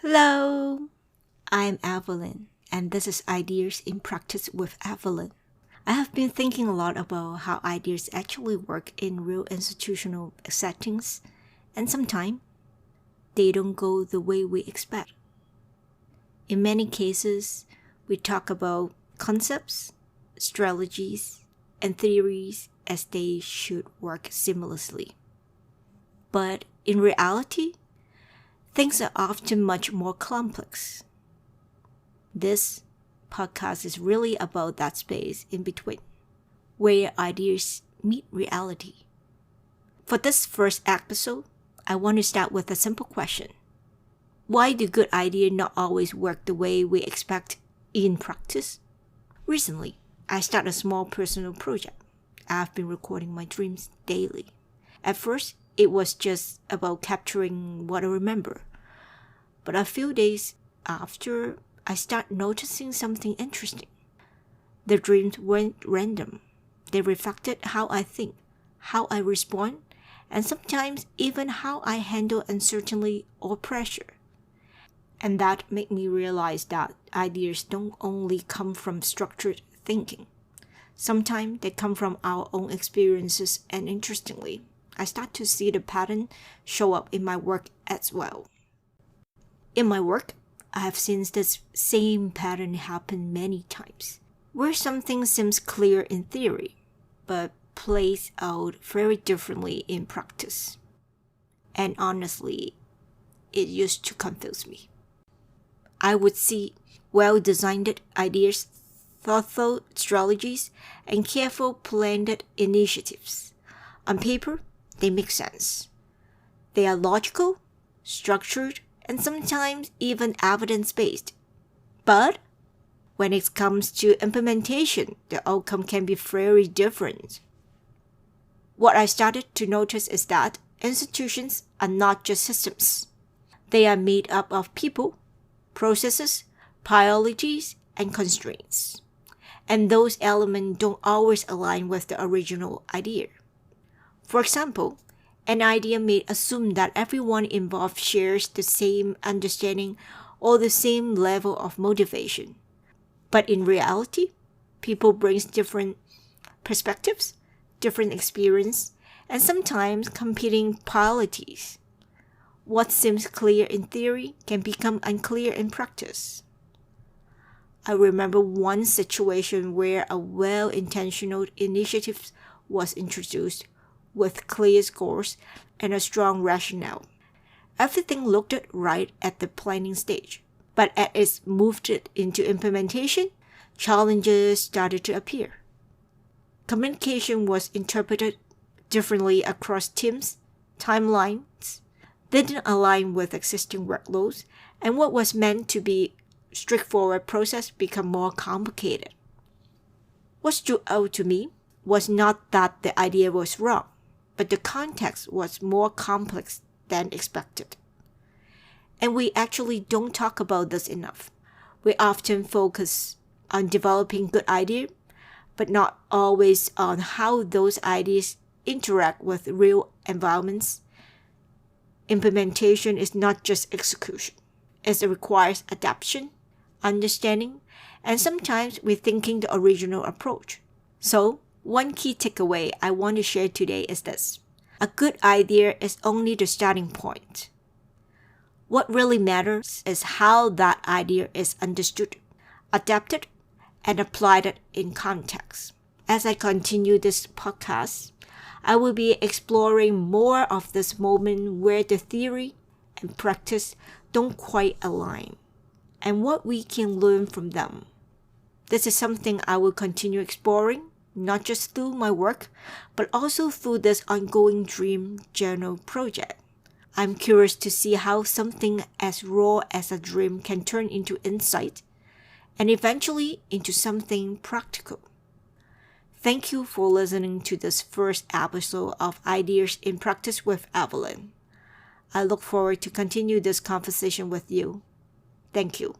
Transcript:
Hello, I'm Evelyn, and this is Ideas in Practice with Evelyn. I have been thinking a lot about how ideas actually work in real institutional settings, and sometimes they don't go the way we expect. In many cases, we talk about concepts, strategies, and theories as they should work seamlessly. But in reality, things are often much more complex. This podcast is really about that space in between, where ideas meet reality. For this first episode, I want to start with a simple question. Why do good ideas not always work the way we expect in practice? Recently, I started a small personal project. I've been recording my dreams daily. At first, it was just about capturing what I remember. But a few days after, I started noticing something interesting. The dreams weren't random. They reflected how I think, how I respond, and sometimes even how I handle uncertainty or pressure. And that made me realize that ideas don't only come from structured thinking. Sometimes they come from our own experiences, and interestingly, I start to see the pattern show up in my work as well. In my work, I have seen this same pattern happen many times, where something seems clear in theory, but plays out very differently in practice. And honestly, it used to confuse me. I would see well-designed ideas, thoughtful strategies, and careful planned initiatives. On paper, they make sense. They are logical, structured, and sometimes even evidence-based. But when it comes to implementation, the outcome can be very different. What I started to notice is that institutions are not just systems. They are made up of people, processes, priorities, and constraints. And those elements don't always align with the original idea. For example, an idea may assume that everyone involved shares the same understanding or the same level of motivation. But in reality, people bring different perspectives, different experience, and sometimes competing priorities. What seems clear in theory can become unclear in practice. I remember one situation where a well-intentioned initiative was introduced with clear goals and a strong rationale. Everything looked right at the planning stage, but as it moved into implementation, challenges started to appear. Communication was interpreted differently across teams, timelines didn't align with existing workloads, and what was meant to be a straightforward process became more complicated. What stood out to me was not that the idea was wrong, but the context was more complex than expected. And we actually don't talk about this enough. We often focus on developing good ideas, but not always on how those ideas interact with real environments. Implementation is not just execution. It requires adaptation, understanding, and sometimes rethinking the original approach. So, one key takeaway I want to share today is this. A good idea is only the starting point. What really matters is how that idea is understood, adapted, and applied in context. As I continue this podcast, I will be exploring more of this moment where the theory and practice don't quite align, and what we can learn from them. This is something I will continue exploring, not just through my work, but also through this ongoing dream journal project. I'm curious to see how something as raw as a dream can turn into insight, and eventually into something practical. Thank you for listening to this first episode of Ideas in Practice with Evelyn. I look forward to continue this conversation with you. Thank you.